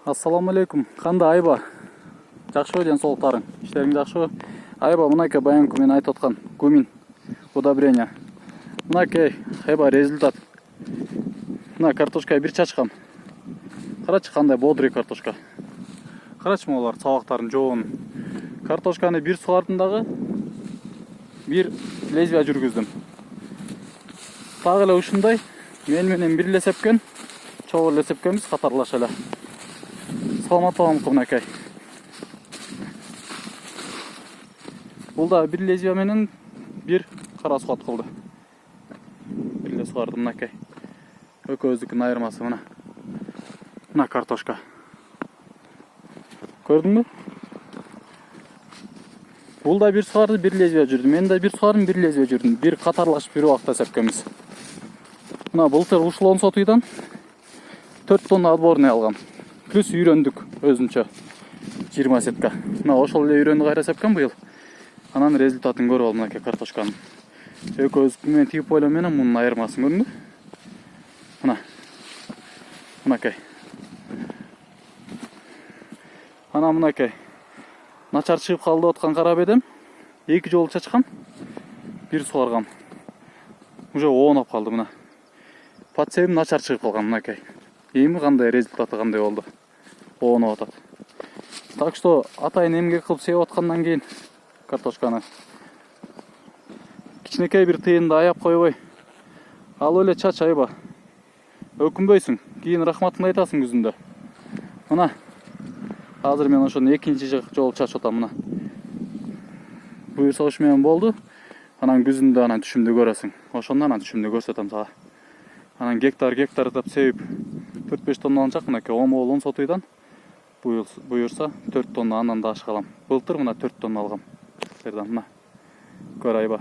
Assalamu alaikum. Кандай Айба? Жакшыбы денсаулыктарың? Иштериң жакшыбы? Айба, мынакей баянкы мен айтып аткан гумин удобрение. Мынакей Айба результат. Мына картошка бир чачкам. Карачы кандай бодрый картошка. Карачы могулар сабактарын жоон. Картошканы бир сугардым дагы. Бир лезвие жүргүздүм. Дагы эле ушундай мен менен бирле сепкен, чогуу эле сепкенбиз катарлаша эле. Саламатсызбы мынакей. Бул да бир лезвие менен бир кара сугат кылды. Бирле сугардым мынакей. Экөөбүздүкүнүн айырмасы мына. Мына картошка. Көрдүңбү? Бул да бир сугарды, бир лезвие жүрдү. Мен да бир сугардым, бир лезвие жүрдүм. Бир катарлашып бир убакта сепкенбиз. Мына былтыр ушул 10 сотуйдан 4 тонна отборный алгам. Плюс үйрөндүк өзүнчө 20 сетка. Мына ошол эле үйрөнүп кайра сепкен быйыл. Анан результатын көрүп ал мынакей картошканын. Экөөбүздүкү тип ойлоо менен мунун айырмасын көрдүңбү? Мына. Мынакей. Ана мынакей. Начар чыгып калды деп аткан кара бедем. 2 жолу чачкам. Бир сугаргам. Уже оонап калды мына. Подсебим начар чыгып калган мынакей. Эми кандай результаты кандай болду? Оонуп атат. Так что атайын эмгек кылып себип аткандан кийин картошканы кичинекей бир тыйынды аяп койбой алып эле чач Айба. Өкүнбөйсүң. Кийин рахматыңды айтасың күзүндө. Мына. Азыр мен ошону экинчи жолу чачып атам мына. Буюрса ушу менен болду. Анан күзүндө анан түшүмдү көрөсүң. Ошондо анан түшүмдү көрсөтөм сага. Анан гектар деп себип 4-5 тонна алынчак мынакей 10 сотуйдан буюрса 4 тонна андан да ашык алам. Былтыр мына 4 тонна алгам. Мына. Көр Айба.